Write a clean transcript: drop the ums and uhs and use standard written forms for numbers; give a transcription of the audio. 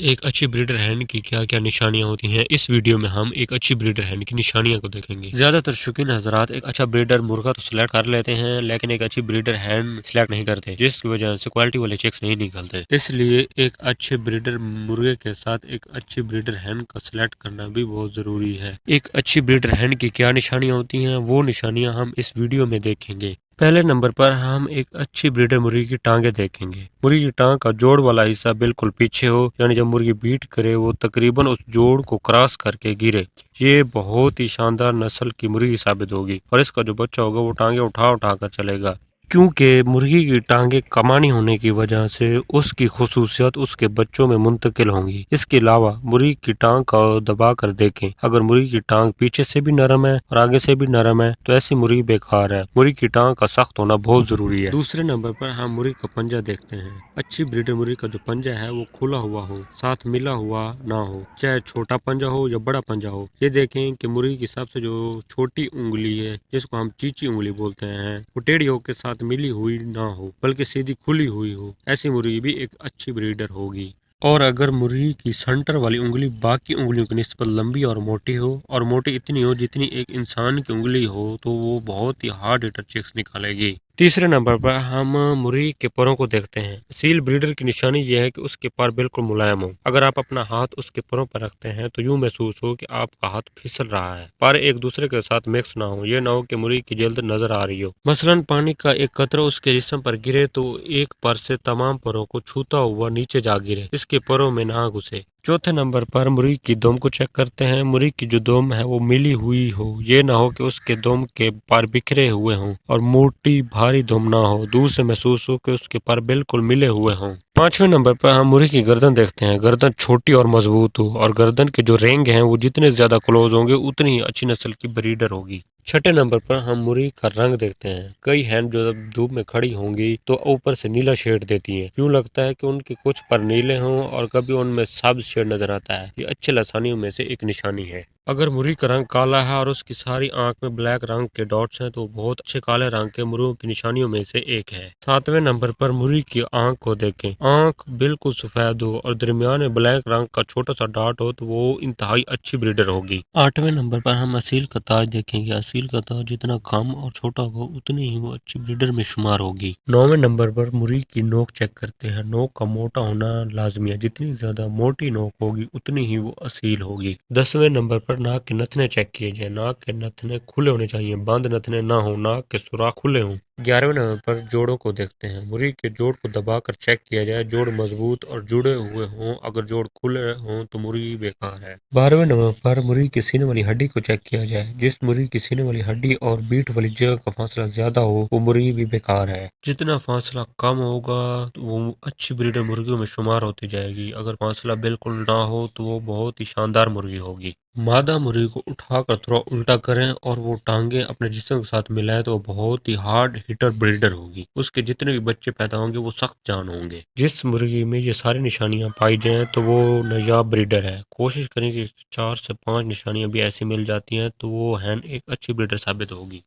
एक अच्छी breeder hand की क्या क्या निशानियां होती हैं, इस वीडियो में हम एक अच्छी ब्रीडर हैंड की निशानियां को देखेंगे। ज्यादातर शौकीन हजरात एक अच्छा ब्रीडर मुर्गा तो सिलेक्ट कर लेते हैं, लेकिन एक अच्छी ब्रीडर हैंड सिलेक्ट नहीं करते, जिसकी वजह से क्वालिटी वाले चिक्स नहीं निकलते। इसलिए एक अच्छे ब्रीडर मुर्गे के साथ एक अच्छी ब्रीडर हैंड का सिलेक्ट करना भी बहुत जरूरी है। एक अच्छी ब्रीडर हैंड की क्या निशानियां होती हैं, वो निशानियां हम इस वीडियो में देखेंगे। पहले नंबर पर हम एक अच्छी ब्रीडर मुर्गी की टांगे देखेंगे। मुर्गी की टांग का जोड़ वाला हिस्सा बिल्कुल पीछे हो, यानी जब मुर्गी बीट करे वो तकरीबन उस जोड़ को क्रॉस करके गिरे। ये बहुत ही शानदार नस्ल की मुर्गी साबित होगी और इसका जो बच्चा होगा वो टांगे उठा उठा कर चलेगा, क्योंकि मुर्गी की टांगे कमानी होने की वजह से उसकी खुसूसियत उसके बच्चों में मुंतकिल होंगी। इसके अलावा मुर्गी की टांग को दबा कर देखें, अगर मुर्गी की टांग पीछे से भी नरम है और आगे से भी नरम है तो ऐसी मुर्गी बेकार है। मुर्गी की टांग का सख्त होना बहुत जरूरी है। दूसरे नंबर पर हम मुर्गी का पंजा देखते हैं। अच्छी ब्रीडर मुर्गी का जो पंजा है वो खुला हुआ हो, साथ मिला हुआ ना हो, चाहे छोटा पंजा हो या बड़ा पंजा हो। ये देखें कि मुर्गी की सबसे जो छोटी उंगली है, जिसको हम चीची उंगली बोलते हैं, वो टेढ़ियों के साथ मिली हुई ना हो, बल्कि सीधी खुली हुई हो। ऐसी मुर्गी भी एक अच्छी ब्रीडर होगी। और अगर मुर्गी की सेंटर वाली उंगली बाकी उंगलियों की निस्बत लंबी और मोटी हो, और मोटी इतनी हो जितनी एक इंसान की उंगली हो, तो वो बहुत ही हार्ड हिटर चिक्स निकालेगी। तीसरे नंबर पर हम मुर्गी के परों को देखते हैं। असील ब्रीडर की निशानी यह है कि उसके पर बिल्कुल मुलायम हो। अगर आप अपना हाथ उसके परों पर रखते हैं तो यूं महसूस हो कि आपका हाथ फिसल रहा है, पर एक दूसरे के साथ मिक्स ना हो। ये ना हो कि मुर्गी की जल्द नजर आ रही हो। मसलन पानी का एक कतरा उसके जिस्म पर गिरे तो एक पर से तमाम परों को छूता हुआ नीचे जा गिरे, इसके परों में ना घुसे। चौथे नंबर पर मुर्गी की दुम को चेक करते हैं। मुर्गी की जो दुम है वो मिली हुई हो, ये ना हो कि उसके दुम के पर बिखरे हुए हों और मोटी भारी दुम ना हो, दूर से महसूस हो कि उसके पर बिल्कुल मिले हुए हों। पांचवें नंबर पर हम मुर्गी की गर्दन देखते हैं। गर्दन छोटी और मजबूत हो, और गर्दन के जो रेंग हैं वो जितने ज्यादा क्लोज होंगे उतनी ही अच्छी नस्ल की ब्रीडर होगी। छठे नंबर पर हम मुर्गी का रंग देखते हैं। कई हैंड जो जब धूप में खड़ी होंगी तो ऊपर से नीला शेड देती हैं, यूं लगता है कि उनके कुछ पर नीले हों और कभी उनमें सब्ज शेड नजर आता है। ये अच्छे लसानियों में से एक निशानी है। अगर मुर्गी का रंग काला है और उसकी सारी आंख में ब्लैक रंग के डॉट्स हैं तो बहुत अच्छे काले रंग के मुर्गों की निशानियों में से एक है। सातवें नंबर पर मुर्गी की आंख को देखें। आंख बिल्कुल सफेद हो और दरमियान में ब्लैक रंग का छोटा सा डॉट हो तो वो इंतहाई अच्छी ब्रीडर होगी। आठवें नंबर पर हम असील का ताज देखेंगे। असील का ताज जितना कम और छोटा हो उतनी ही वो अच्छी ब्रीडर में शुमार होगी। नौवें नंबर पर मुर्गी की नोक चेक करते हैं। नोक का मोटा होना लाजमी है, जितनी ज्यादा मोटी नोक होगी उतनी ही वो असील होगी। 10वें नंबर पर नाक के नथने चेक किए जाए। नाक के नथने खुले होने चाहिए, बंद नथने ना हो, नाक के सुराख खुले हों। 11वें नंबर पर जोड़ों को देखते हैं। मुर्गी के जोड़ को दबाकर चेक किया जाए, जोड़ मजबूत और जुड़े हुए हों। अगर जोड़ खुले हों तो मुर्गी बेकार है। 12वें नंबर पर मुर्गी के सीने वाली हड्डी को चेक किया जाए। जिस मुर्गी की सीने वाली हड्डी और बीट वाली जगह का फासला ज्यादा हो वो मुर्गी भी बेकार है। जितना फासला कम होगा तो वो अच्छी ब्रीडर मुर्गियों में शुमार होती जाएगी। अगर फासला बिल्कुल ना हो तो वो बहुत ही शानदार मुर्गी होगी। मादा मुर्गी को उठाकर थोड़ा उल्टा करें और वो टांगे अपने जिस्म के साथ मिलाएं तो वो बहुत ही हार्ड हिटर ब्रीडर होगी। उसके जितने भी बच्चे पैदा होंगे वो सख्त जान होंगे। जिस मुर्गी में ये सारी निशानियां पाई जाएं तो वो नायाब ब्रीडर है। कोशिश करें कि 4 से 5 निशानियां भी ऐसी मिल जाती हैं तो वो हैन एक अच्छी ब्रीडर साबित होगी।